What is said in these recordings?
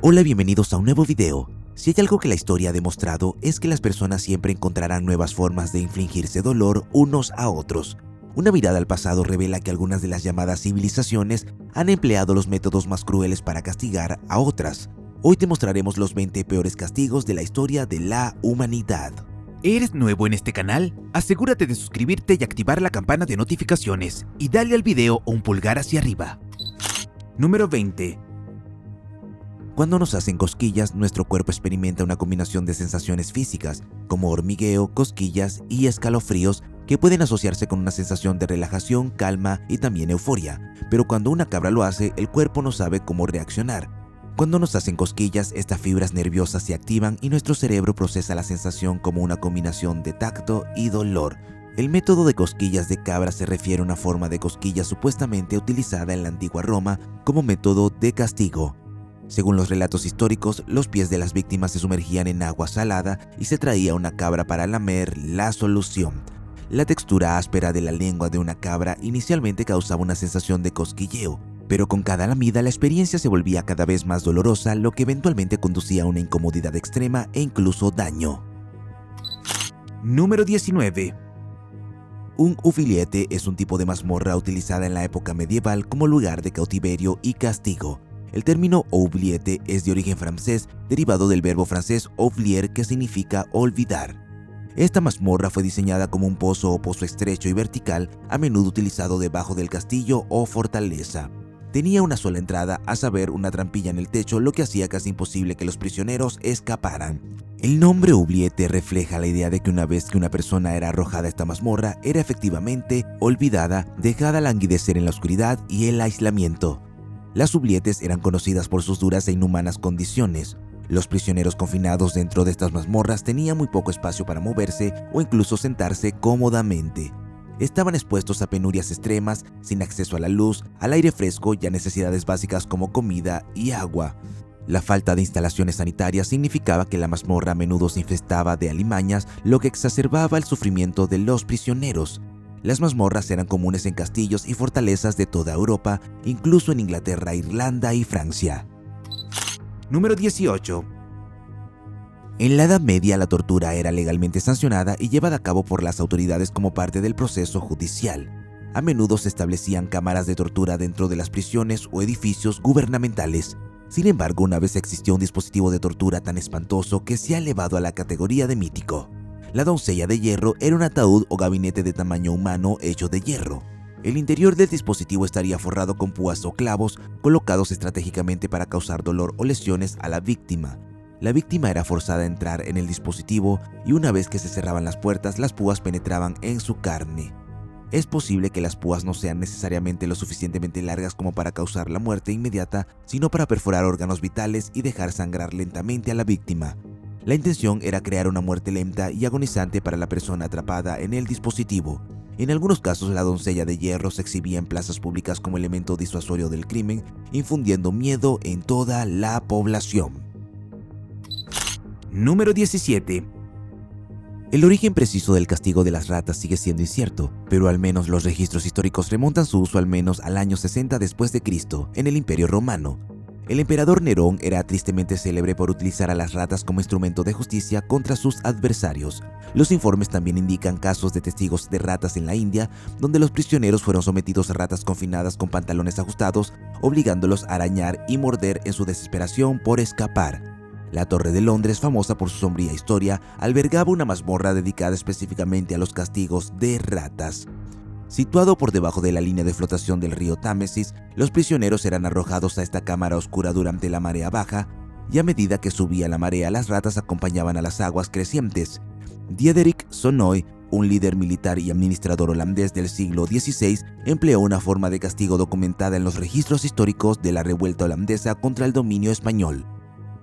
Hola, bienvenidos a un nuevo video. Si hay algo que la historia ha demostrado es que las personas siempre encontrarán nuevas formas de infligirse dolor unos a otros. Una mirada al pasado revela que algunas de las llamadas civilizaciones han empleado los métodos más crueles para castigar a otras. Hoy te mostraremos los 20 peores castigos de la historia de la humanidad. ¿Eres nuevo en este canal? Asegúrate de suscribirte y activar la campana de notificaciones y dale al video un pulgar hacia arriba. Número 20. Cuando nos hacen cosquillas, nuestro cuerpo experimenta una combinación de sensaciones físicas, como hormigueo, cosquillas y escalofríos, que pueden asociarse con una sensación de relajación, calma y también euforia. Pero cuando una cabra lo hace, el cuerpo no sabe cómo reaccionar. Cuando nos hacen cosquillas, estas fibras nerviosas se activan y nuestro cerebro procesa la sensación como una combinación de tacto y dolor. El método de cosquillas de cabra se refiere a una forma de cosquillas supuestamente utilizada en la antigua Roma como método de castigo. Según los relatos históricos, los pies de las víctimas se sumergían en agua salada y se traía una cabra para lamer la solución. La textura áspera de la lengua de una cabra inicialmente causaba una sensación de cosquilleo, pero con cada lamida la experiencia se volvía cada vez más dolorosa, lo que eventualmente conducía a una incomodidad extrema e incluso daño. Número 19. Un oubliette es un tipo de mazmorra utilizada en la época medieval como lugar de cautiverio y castigo. El término oubliette es de origen francés, derivado del verbo francés oublier, que significa olvidar. Esta mazmorra fue diseñada como un pozo o pozo estrecho y vertical, a menudo utilizado debajo del castillo o fortaleza. Tenía una sola entrada, a saber, una trampilla en el techo, lo que hacía casi imposible que los prisioneros escaparan. El nombre oubliette refleja la idea de que una vez que una persona era arrojada a esta mazmorra, era efectivamente olvidada, dejada a languidecer en la oscuridad y el aislamiento. Las oubliettes eran conocidas por sus duras e inhumanas condiciones. Los prisioneros confinados dentro de estas mazmorras tenían muy poco espacio para moverse o incluso sentarse cómodamente. Estaban expuestos a penurias extremas, sin acceso a la luz, al aire fresco y a necesidades básicas como comida y agua. La falta de instalaciones sanitarias significaba que la mazmorra a menudo se infestaba de alimañas, lo que exacerbaba el sufrimiento de los prisioneros. Las mazmorras eran comunes en castillos y fortalezas de toda Europa, incluso en Inglaterra, Irlanda y Francia. Número 18. En la Edad Media, la tortura era legalmente sancionada y llevada a cabo por las autoridades como parte del proceso judicial. A menudo se establecían cámaras de tortura dentro de las prisiones o edificios gubernamentales. Sin embargo, una vez existió un dispositivo de tortura tan espantoso que se ha elevado a la categoría de mítico. La doncella de hierro era un ataúd o gabinete de tamaño humano hecho de hierro. El interior del dispositivo estaría forrado con púas o clavos colocados estratégicamente para causar dolor o lesiones a la víctima. La víctima era forzada a entrar en el dispositivo y una vez que se cerraban las puertas, las púas penetraban en su carne. Es posible que las púas no sean necesariamente lo suficientemente largas como para causar la muerte inmediata, sino para perforar órganos vitales y dejar sangrar lentamente a la víctima. La intención era crear una muerte lenta y agonizante para la persona atrapada en el dispositivo. En algunos casos, la doncella de hierro se exhibía en plazas públicas como elemento disuasorio del crimen, infundiendo miedo en toda la población. Número 17. El origen preciso del castigo de las ratas sigue siendo incierto, pero al menos los registros históricos remontan su uso al menos al año 60 después de Cristo, en el Imperio Romano. El emperador Nerón era tristemente célebre por utilizar a las ratas como instrumento de justicia contra sus adversarios. Los informes también indican casos de testigos de ratas en la India, donde los prisioneros fueron sometidos a ratas confinadas con pantalones ajustados, obligándolos a arañar y morder en su desesperación por escapar. La Torre de Londres, famosa por su sombría historia, albergaba una mazmorra dedicada específicamente a los castigos de ratas. Situado por debajo de la línea de flotación del río Támesis, los prisioneros eran arrojados a esta cámara oscura durante la marea baja, y a medida que subía la marea, las ratas acompañaban a las aguas crecientes. Diederik Sonoy, un líder militar y administrador holandés del siglo XVI, empleó una forma de castigo documentada en los registros históricos de la revuelta holandesa contra el dominio español.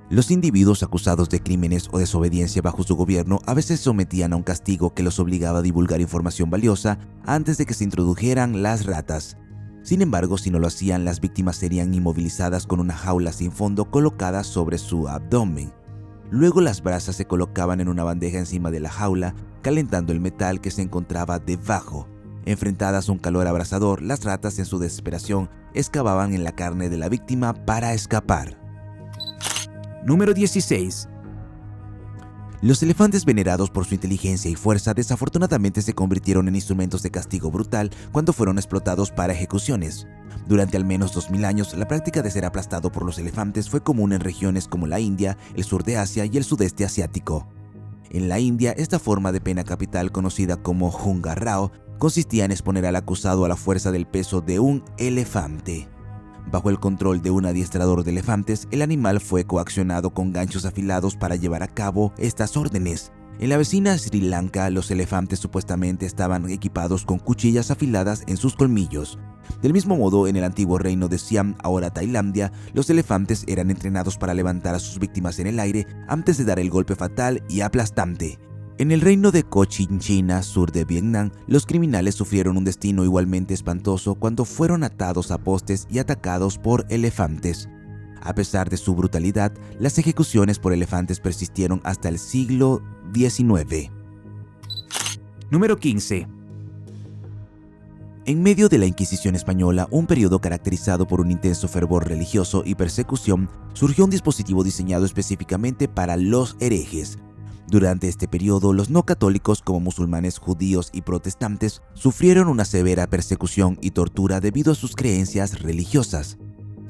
Los individuos acusados de crímenes o desobediencia bajo su gobierno a veces se sometían a un castigo que los obligaba a divulgar información valiosa antes de que se introdujeran las ratas. Sin embargo, si no lo hacían, las víctimas serían inmovilizadas con una jaula sin fondo colocada sobre su abdomen. Luego las brasas se colocaban en una bandeja encima de la jaula, calentando el metal que se encontraba debajo. Enfrentadas a un calor abrasador, las ratas en su desesperación excavaban en la carne de la víctima para escapar. Número 16. Los elefantes, venerados por su inteligencia y fuerza, desafortunadamente se convirtieron en instrumentos de castigo brutal cuando fueron explotados para ejecuciones. Durante al menos 2000 años, la práctica de ser aplastado por los elefantes fue común en regiones como la India, el sur de Asia y el sudeste asiático. En la India, esta forma de pena capital, conocida como Hunga Rao, consistía en exponer al acusado a la fuerza del peso de un elefante. Bajo el control de un adiestrador de elefantes, el animal fue coaccionado con ganchos afilados para llevar a cabo estas órdenes. En la vecina Sri Lanka, los elefantes supuestamente estaban equipados con cuchillas afiladas en sus colmillos. Del mismo modo, en el antiguo reino de Siam, ahora Tailandia, los elefantes eran entrenados para levantar a sus víctimas en el aire antes de dar el golpe fatal y aplastante. En el reino de Cochinchina, sur de Vietnam, los criminales sufrieron un destino igualmente espantoso cuando fueron atados a postes y atacados por elefantes. A pesar de su brutalidad, las ejecuciones por elefantes persistieron hasta el siglo XIX. Número 15. En medio de la Inquisición española, un periodo caracterizado por un intenso fervor religioso y persecución, surgió un dispositivo diseñado específicamente para los herejes. Durante este periodo, los no católicos, como musulmanes, judíos y protestantes, sufrieron una severa persecución y tortura debido a sus creencias religiosas.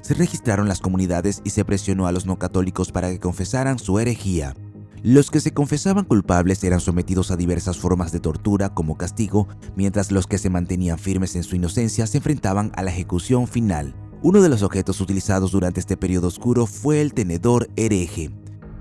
Se registraron las comunidades y se presionó a los no católicos para que confesaran su herejía. Los que se confesaban culpables eran sometidos a diversas formas de tortura como castigo, mientras los que se mantenían firmes en su inocencia se enfrentaban a la ejecución final. Uno de los objetos utilizados durante este periodo oscuro fue el tenedor hereje.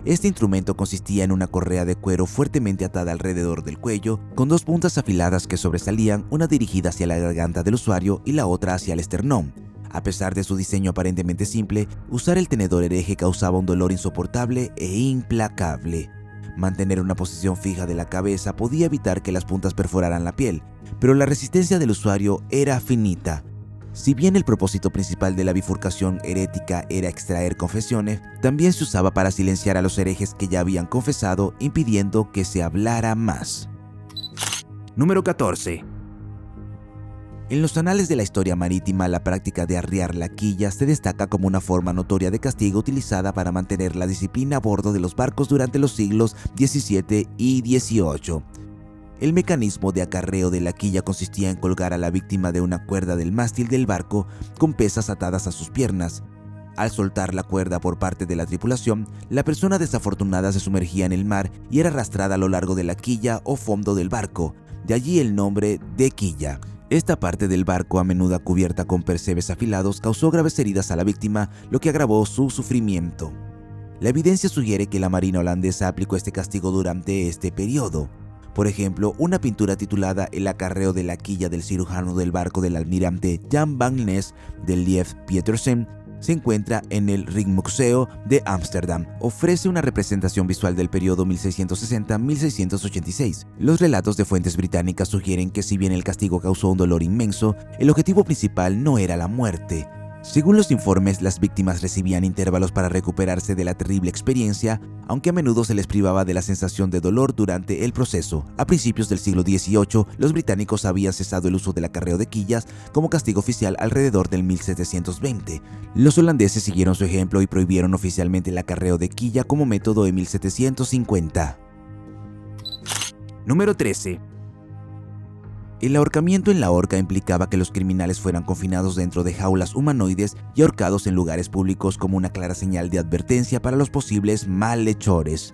Este instrumento consistía en una correa de cuero fuertemente atada alrededor del cuello, con dos puntas afiladas que sobresalían, una dirigida hacia la garganta del usuario y la otra hacia el esternón. A pesar de su diseño aparentemente simple, usar el tenedor hereje causaba un dolor insoportable e implacable. Mantener una posición fija de la cabeza podía evitar que las puntas perforaran la piel, pero la resistencia del usuario era finita. Si bien el propósito principal de la bifurcación herética era extraer confesiones, también se usaba para silenciar a los herejes que ya habían confesado, impidiendo que se hablara más. Número 14. En los anales de la historia marítima, la práctica de arriar la quilla se destaca como una forma notoria de castigo utilizada para mantener la disciplina a bordo de los barcos durante los siglos XVII y XVIII. El mecanismo de acarreo de la quilla consistía en colgar a la víctima de una cuerda del mástil del barco con pesas atadas a sus piernas. Al soltar la cuerda por parte de la tripulación, la persona desafortunada se sumergía en el mar y era arrastrada a lo largo de la quilla o fondo del barco, de allí el nombre de quilla. Esta parte del barco, a menudo cubierta con percebes afilados, causó graves heridas a la víctima, lo que agravó su sufrimiento. La evidencia sugiere que la marina holandesa aplicó este castigo durante este periodo. Por ejemplo, una pintura titulada El acarreo de la quilla del cirujano del barco del almirante Jan van Ness de Lief Pietersen se encuentra en el Rijksmuseum de Ámsterdam. Ofrece una representación visual del periodo 1660-1686. Los relatos de fuentes británicas sugieren que si bien el castigo causó un dolor inmenso, el objetivo principal no era la muerte. Según los informes, las víctimas recibían intervalos para recuperarse de la terrible experiencia, aunque a menudo se les privaba de la sensación de dolor durante el proceso. A principios del siglo XVIII, los británicos habían cesado el uso del acarreo de quillas como castigo oficial alrededor del 1720. Los holandeses siguieron su ejemplo y prohibieron oficialmente el acarreo de quilla como método en 1750. Número 13. El ahorcamiento en la horca implicaba que los criminales fueran confinados dentro de jaulas humanoides y ahorcados en lugares públicos como una clara señal de advertencia para los posibles malhechores.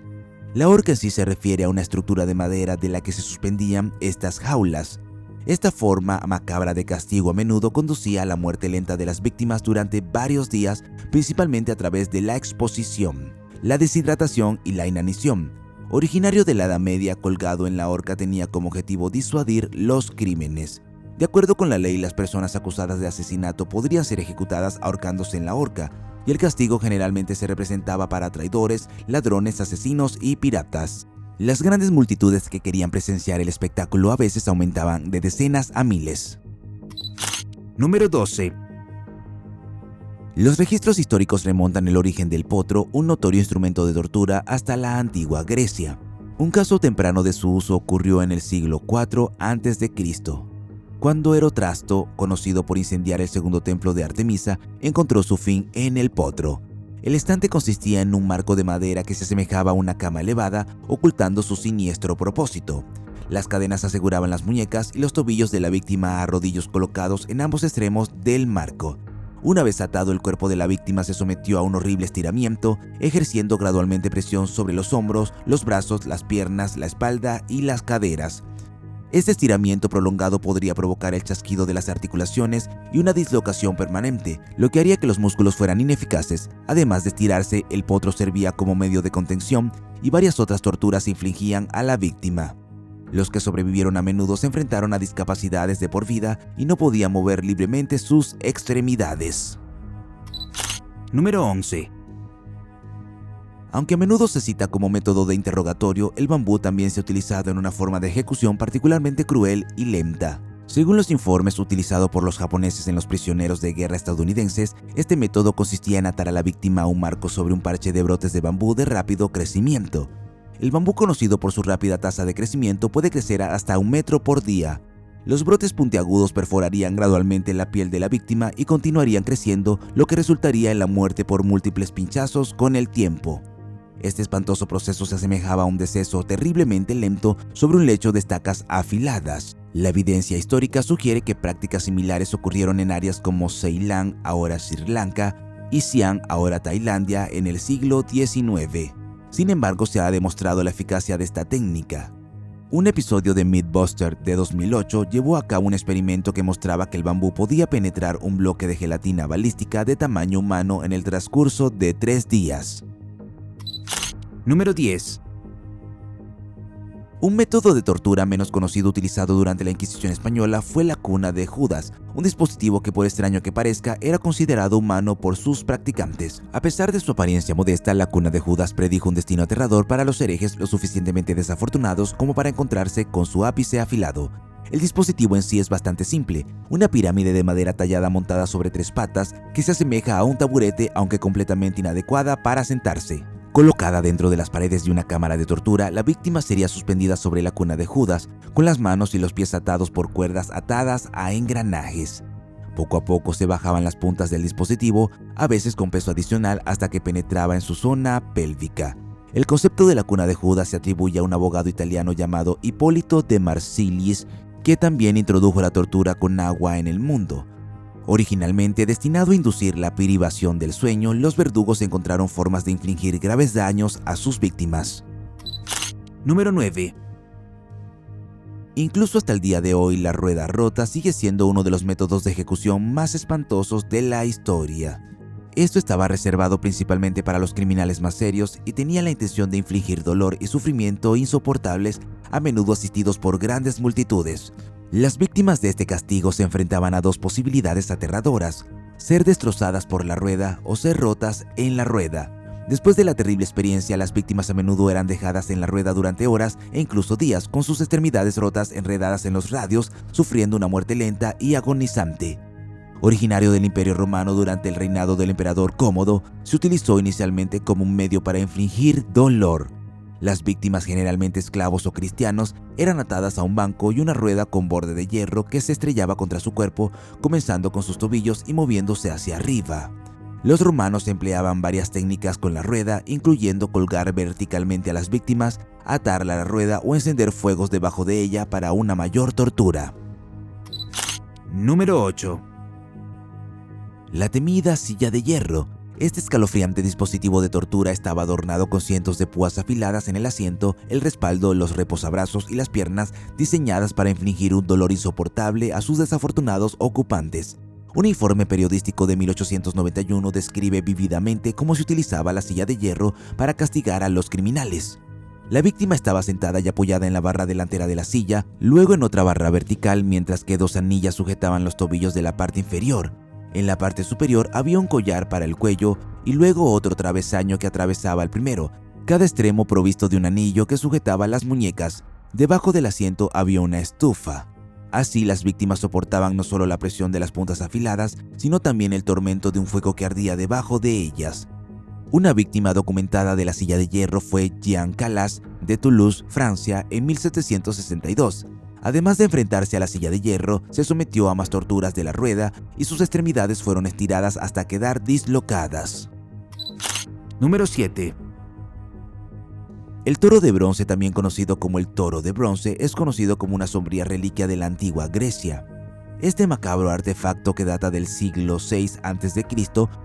La horca en sí se refiere a una estructura de madera de la que se suspendían estas jaulas. Esta forma macabra de castigo a menudo conducía a la muerte lenta de las víctimas durante varios días, principalmente a través de la exposición, la deshidratación y la inanición. Originario de la Edad Media, colgado en la horca tenía como objetivo disuadir los crímenes. De acuerdo con la ley, las personas acusadas de asesinato podrían ser ejecutadas ahorcándose en la horca, y el castigo generalmente se representaba para traidores, ladrones, asesinos y piratas. Las grandes multitudes que querían presenciar el espectáculo a veces aumentaban de decenas a miles. Número 12. Los registros históricos remontan el origen del potro, un notorio instrumento de tortura, hasta la antigua Grecia. Un caso temprano de su uso ocurrió en el siglo IV a.C., cuando Erotrasto, conocido por incendiar el segundo templo de Artemisa, encontró su fin en el potro. El estante consistía en un marco de madera que se asemejaba a una cama elevada, ocultando su siniestro propósito. Las cadenas aseguraban las muñecas y los tobillos de la víctima a rodillos colocados en ambos extremos del marco. Una vez atado, el cuerpo de la víctima se sometió a un horrible estiramiento, ejerciendo gradualmente presión sobre los hombros, los brazos, las piernas, la espalda y las caderas. Este estiramiento prolongado podría provocar el chasquido de las articulaciones y una dislocación permanente, lo que haría que los músculos fueran ineficaces. Además de estirarse, el potro servía como medio de contención y varias otras torturas se infligían a la víctima. Los que sobrevivieron a menudo se enfrentaron a discapacidades de por vida y no podían mover libremente sus extremidades. Número 11. Aunque a menudo se cita como método de interrogatorio, el bambú también se ha utilizado en una forma de ejecución particularmente cruel y lenta. Según los informes utilizados por los japoneses en los prisioneros de guerra estadounidenses, este método consistía en atar a la víctima a un marco sobre un parche de brotes de bambú de rápido crecimiento. El bambú, conocido por su rápida tasa de crecimiento, puede crecer hasta 1 metro por día. Los brotes puntiagudos perforarían gradualmente la piel de la víctima y continuarían creciendo, lo que resultaría en la muerte por múltiples pinchazos con el tiempo. Este espantoso proceso se asemejaba a un deceso terriblemente lento sobre un lecho de estacas afiladas. La evidencia histórica sugiere que prácticas similares ocurrieron en áreas como Ceilán, ahora Sri Lanka, y Siam, ahora Tailandia, en el siglo XIX. Sin embargo, se ha demostrado la eficacia de esta técnica. Un episodio de Mythbuster de 2008 llevó a cabo un experimento que mostraba que el bambú podía penetrar un bloque de gelatina balística de tamaño humano en el transcurso de 3 días. Número 10. Un método de tortura menos conocido utilizado durante la Inquisición española fue la cuna de Judas, un dispositivo que, por extraño que parezca, era considerado humano por sus practicantes. A pesar de su apariencia modesta, la cuna de Judas predijo un destino aterrador para los herejes lo suficientemente desafortunados como para encontrarse con su ápice afilado. El dispositivo en sí es bastante simple, una pirámide de madera tallada montada sobre 3 patas que se asemeja a un taburete, aunque completamente inadecuada para sentarse. Colocada dentro de las paredes de una cámara de tortura, la víctima sería suspendida sobre la cuna de Judas, con las manos y los pies atados por cuerdas atadas a engranajes. Poco a poco se bajaban las puntas del dispositivo, a veces con peso adicional hasta que penetraba en su zona pélvica. El concepto de la cuna de Judas se atribuye a un abogado italiano llamado Ippolito de Marsilis, que también introdujo la tortura con agua en el mundo. Originalmente destinado a inducir la privación del sueño, los verdugos encontraron formas de infligir graves daños a sus víctimas. Número 9. Incluso hasta el día de hoy, la rueda rota sigue siendo uno de los métodos de ejecución más espantosos de la historia. Esto estaba reservado principalmente para los criminales más serios y tenía la intención de infligir dolor y sufrimiento insoportables, a menudo asistidos por grandes multitudes. Las víctimas de este castigo se enfrentaban a 2 posibilidades aterradoras: ser destrozadas por la rueda o ser rotas en la rueda. Después de la terrible experiencia, las víctimas a menudo eran dejadas en la rueda durante horas e incluso días, con sus extremidades rotas enredadas en los radios, sufriendo una muerte lenta y agonizante. Originario del Imperio Romano durante el reinado del emperador Cómodo, se utilizó inicialmente como un medio para infligir dolor. Las víctimas, generalmente esclavos o cristianos, eran atadas a un banco y una rueda con borde de hierro que se estrellaba contra su cuerpo, comenzando con sus tobillos y moviéndose hacia arriba. Los romanos empleaban varias técnicas con la rueda, incluyendo colgar verticalmente a las víctimas, atarla a la rueda o encender fuegos debajo de ella para una mayor tortura. Número 8. La temida silla de hierro. Este escalofriante dispositivo de tortura estaba adornado con cientos de púas afiladas en el asiento, el respaldo, los reposabrazos y las piernas, diseñadas para infligir un dolor insoportable a sus desafortunados ocupantes. Un informe periodístico de 1891 describe vívidamente cómo se utilizaba la silla de hierro para castigar a los criminales. La víctima estaba sentada y apoyada en la barra delantera de la silla, luego en otra barra vertical, mientras que 2 anillas sujetaban los tobillos de la parte inferior. En la parte superior había un collar para el cuello y luego otro travesaño que atravesaba el primero, cada extremo provisto de un anillo que sujetaba las muñecas. Debajo del asiento había una estufa. Así, las víctimas soportaban no solo la presión de las puntas afiladas, sino también el tormento de un fuego que ardía debajo de ellas. Una víctima documentada de la silla de hierro fue Jean Calas, de Toulouse, Francia, en 1762. Además de enfrentarse a la silla de hierro, se sometió a más torturas de la rueda y sus extremidades fueron estiradas hasta quedar dislocadas. Número 7. El toro de bronce, también conocido como el toro de bronce, es conocido como una sombría reliquia de la antigua Grecia. Este macabro artefacto, que data del siglo VI a.C.,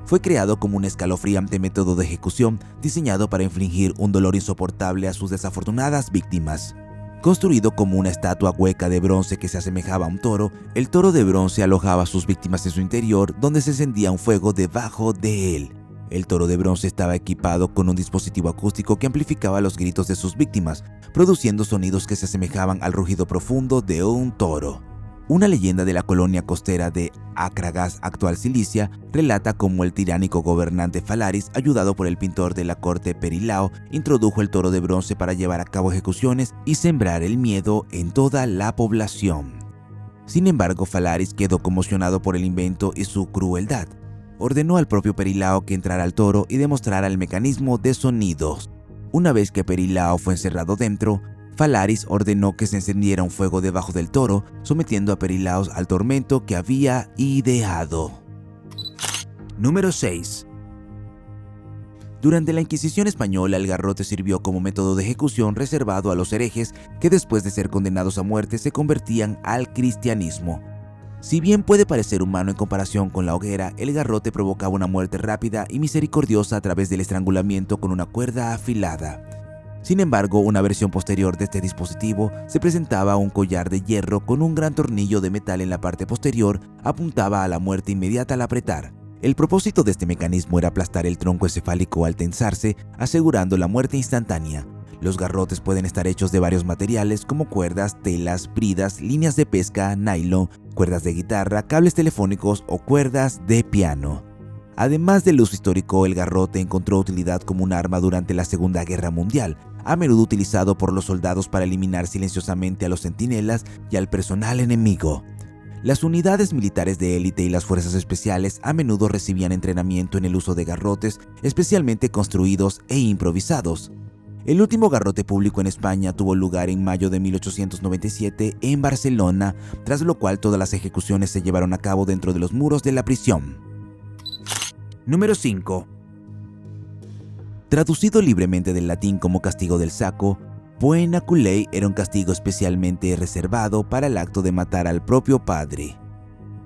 fue creado como un escalofriante método de ejecución diseñado para infligir un dolor insoportable a sus desafortunadas víctimas. Construido como una estatua hueca de bronce que se asemejaba a un toro, el toro de bronce alojaba a sus víctimas en su interior, donde se encendía un fuego debajo de él. El toro de bronce estaba equipado con un dispositivo acústico que amplificaba los gritos de sus víctimas, produciendo sonidos que se asemejaban al rugido profundo de un toro. Una leyenda de la colonia costera de Akragas, actual Cilicia, relata cómo el tiránico gobernante Falaris, ayudado por el pintor de la corte Perilao, introdujo el toro de bronce para llevar a cabo ejecuciones y sembrar el miedo en toda la población. Sin embargo, Falaris quedó conmocionado por el invento y su crueldad. Ordenó al propio Perilao que entrara al toro y demostrara el mecanismo de sonidos. Una vez que Perilao fue encerrado dentro, Falaris ordenó que se encendiera un fuego debajo del toro, sometiendo a Perilao al tormento que había ideado. Número 6. Durante la Inquisición española, el garrote sirvió como método de ejecución reservado a los herejes que, después de ser condenados a muerte, se convertían al cristianismo. Si bien puede parecer humano en comparación con la hoguera, el garrote provocaba una muerte rápida y misericordiosa a través del estrangulamiento con una cuerda afilada. Sin embargo, una versión posterior de este dispositivo se presentaba un collar de hierro con un gran tornillo de metal en la parte posterior, apuntaba a la muerte inmediata al apretar. El propósito de este mecanismo era aplastar el tronco encefálico al tensarse, asegurando la muerte instantánea. Los garrotes pueden estar hechos de varios materiales como cuerdas, telas, bridas, líneas de pesca, nylon, cuerdas de guitarra, cables telefónicos o cuerdas de piano. Además del uso histórico, el garrote encontró utilidad como un arma durante la Segunda Guerra Mundial, a menudo utilizado por los soldados para eliminar silenciosamente a los centinelas y al personal enemigo. Las unidades militares de élite y las fuerzas especiales a menudo recibían entrenamiento en el uso de garrotes, especialmente construidos e improvisados. El último garrote público en España tuvo lugar en mayo de 1897 en Barcelona, tras lo cual todas las ejecuciones se llevaron a cabo dentro de los muros de la prisión. Número 5. Traducido libremente del latín como castigo del saco, poena culei era un castigo especialmente reservado para el acto de matar al propio padre.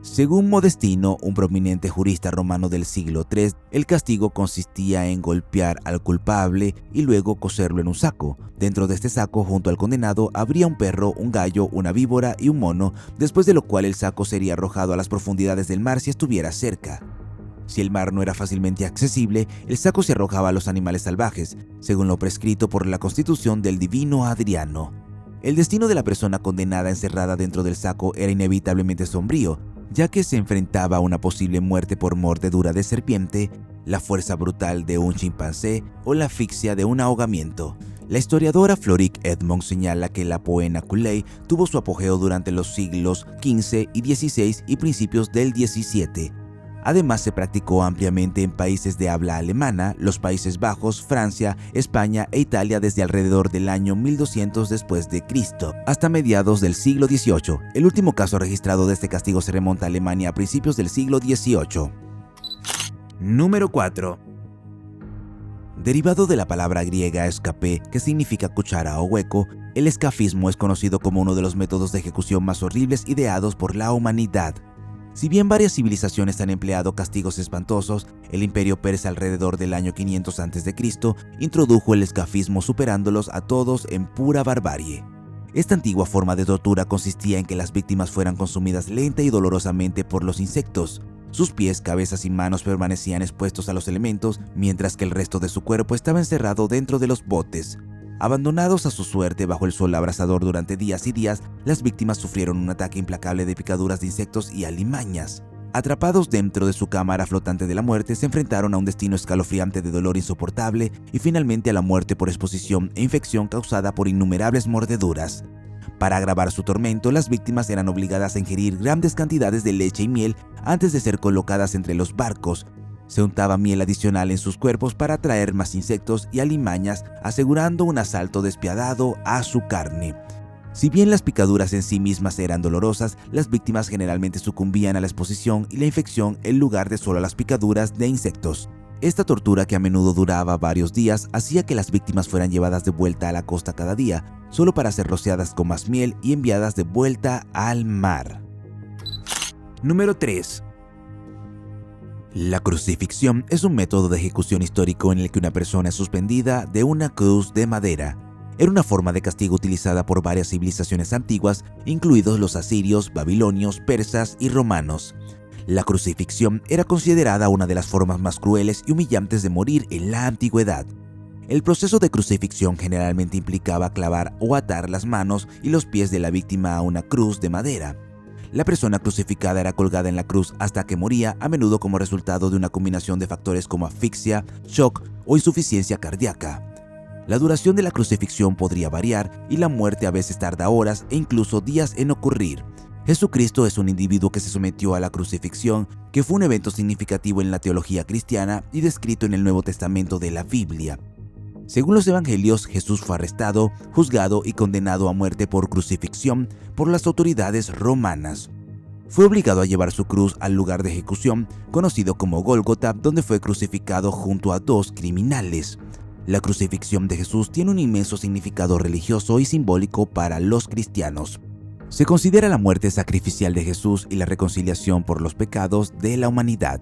Según Modestino, un prominente jurista romano del siglo III, el castigo consistía en golpear al culpable y luego coserlo en un saco. Dentro de este saco, junto al condenado, habría un perro, un gallo, una víbora y un mono, después de lo cual el saco sería arrojado a las profundidades del mar si estuviera cerca. Si el mar no era fácilmente accesible, el saco se arrojaba a los animales salvajes, según lo prescrito por la Constitución del divino Adriano. El destino de la persona condenada encerrada dentro del saco era inevitablemente sombrío, ya que se enfrentaba a una posible muerte por mordedura de serpiente, la fuerza brutal de un chimpancé o la asfixia de un ahogamiento. La historiadora Floric Edmond señala que la poena culei tuvo su apogeo durante los siglos XV y XVI y principios del XVII. Además, se practicó ampliamente en países de habla alemana, los Países Bajos, Francia, España e Italia desde alrededor del año 1200 después de Cristo hasta mediados del siglo XVIII. El último caso registrado de este castigo se remonta a Alemania a principios del siglo XVIII. Número 4. Derivado de la palabra griega escapé, que significa cuchara o hueco, el escafismo es conocido como uno de los métodos de ejecución más horribles ideados por la humanidad. Si bien varias civilizaciones han empleado castigos espantosos, el imperio persa alrededor del año 500 a.C. introdujo el escafismo, superándolos a todos en pura barbarie. Esta antigua forma de tortura consistía en que las víctimas fueran consumidas lenta y dolorosamente por los insectos. Sus pies, cabezas y manos permanecían expuestos a los elementos, mientras que el resto de su cuerpo estaba encerrado dentro de los botes. Abandonados a su suerte bajo el sol abrasador durante días y días, las víctimas sufrieron un ataque implacable de picaduras de insectos y alimañas. Atrapados dentro de su cámara flotante de la muerte, se enfrentaron a un destino escalofriante de dolor insoportable y finalmente a la muerte por exposición e infección causada por innumerables mordeduras. Para agravar su tormento, las víctimas eran obligadas a ingerir grandes cantidades de leche y miel antes de ser colocadas entre los barcos. Se untaba miel adicional en sus cuerpos para atraer más insectos y alimañas, asegurando un asalto despiadado a su carne. Si bien las picaduras en sí mismas eran dolorosas, las víctimas generalmente sucumbían a la exposición y la infección en lugar de solo a las picaduras de insectos. Esta tortura, que a menudo duraba varios días, hacía que las víctimas fueran llevadas de vuelta a la costa cada día, solo para ser rociadas con más miel y enviadas de vuelta al mar. Número 3. La crucifixión es un método de ejecución histórico en el que una persona es suspendida de una cruz de madera. Era una forma de castigo utilizada por varias civilizaciones antiguas, incluidos los asirios, babilonios, persas y romanos. La crucifixión era considerada una de las formas más crueles y humillantes de morir en la antigüedad. El proceso de crucifixión generalmente implicaba clavar o atar las manos y los pies de la víctima a una cruz de madera. La persona crucificada era colgada en la cruz hasta que moría, a menudo como resultado de una combinación de factores como asfixia, shock o insuficiencia cardíaca. La duración de la crucifixión podría variar y la muerte a veces tarda horas e incluso días en ocurrir. Jesucristo es un individuo que se sometió a la crucifixión, que fue un evento significativo en la teología cristiana y descrito en el Nuevo Testamento de la Biblia. Según los evangelios, Jesús fue arrestado, juzgado y condenado a muerte por crucifixión por las autoridades romanas. Fue obligado a llevar su cruz al lugar de ejecución, conocido como Gólgota, donde fue crucificado junto a 2 criminales. La crucifixión de Jesús tiene un inmenso significado religioso y simbólico para los cristianos. Se considera la muerte sacrificial de Jesús y la reconciliación por los pecados de la humanidad.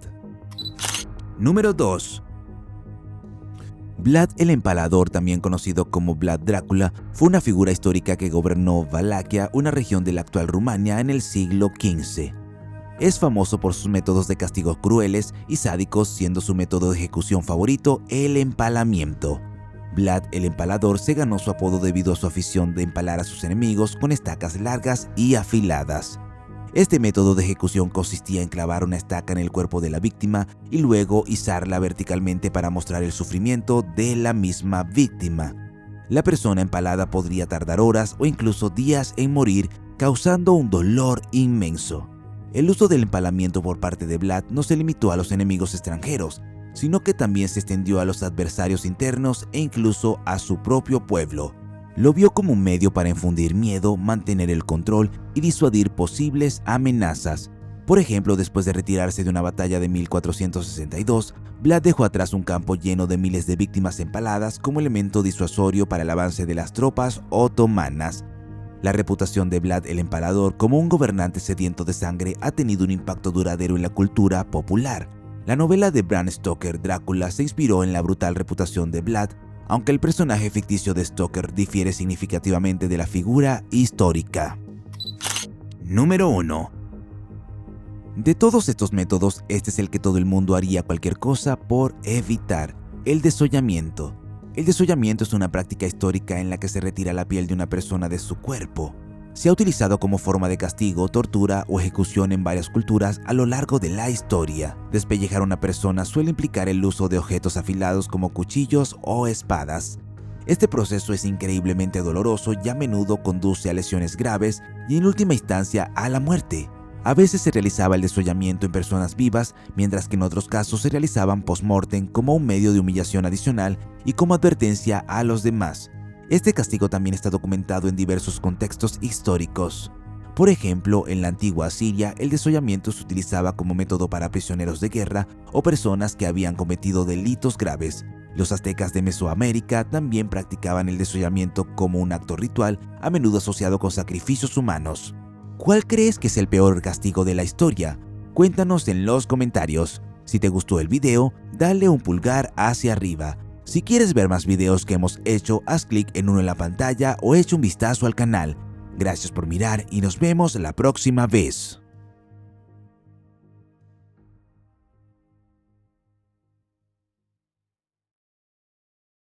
Número 2. Vlad el Empalador, también conocido como Vlad Drácula, fue una figura histórica que gobernó Valaquia, una región de la actual Rumania, en el siglo XV. Es famoso por sus métodos de castigo crueles y sádicos, siendo su método de ejecución favorito el empalamiento. Vlad el Empalador se ganó su apodo debido a su afición de empalar a sus enemigos con estacas largas y afiladas. Este método de ejecución consistía en clavar una estaca en el cuerpo de la víctima y luego izarla verticalmente para mostrar el sufrimiento de la misma víctima. La persona empalada podría tardar horas o incluso días en morir, causando un dolor inmenso. El uso del empalamiento por parte de Vlad no se limitó a los enemigos extranjeros, sino que también se extendió a los adversarios internos e incluso a su propio pueblo. Lo vio como un medio para infundir miedo, mantener el control y disuadir posibles amenazas. Por ejemplo, después de retirarse de una batalla de 1462, Vlad dejó atrás un campo lleno de miles de víctimas empaladas como elemento disuasorio para el avance de las tropas otomanas. La reputación de Vlad el Empalador como un gobernante sediento de sangre ha tenido un impacto duradero en la cultura popular. La novela de Bram Stoker, Drácula, se inspiró en la brutal reputación de Vlad, aunque el personaje ficticio de Stoker difiere significativamente de la figura histórica. Número 1. De todos estos métodos, este es el que todo el mundo haría cualquier cosa por evitar: el desollamiento. El desollamiento es una práctica histórica en la que se retira la piel de una persona de su cuerpo. Se ha utilizado como forma de castigo, tortura o ejecución en varias culturas a lo largo de la historia. Despellejar a una persona suele implicar el uso de objetos afilados como cuchillos o espadas. Este proceso es increíblemente doloroso y a menudo conduce a lesiones graves y en última instancia a la muerte. A veces se realizaba el desollamiento en personas vivas, mientras que en otros casos se realizaban post-mortem como un medio de humillación adicional y como advertencia a los demás. Este castigo también está documentado en diversos contextos históricos. Por ejemplo, en la antigua Asiria, el desollamiento se utilizaba como método para prisioneros de guerra o personas que habían cometido delitos graves. Los aztecas de Mesoamérica también practicaban el desollamiento como un acto ritual, a menudo asociado con sacrificios humanos. ¿Cuál crees que es el peor castigo de la historia? Cuéntanos en los comentarios. Si te gustó el video, dale un pulgar hacia arriba. Si quieres ver más videos que hemos hecho, haz clic en uno en la pantalla o echa un vistazo al canal. Gracias por mirar y nos vemos la próxima vez.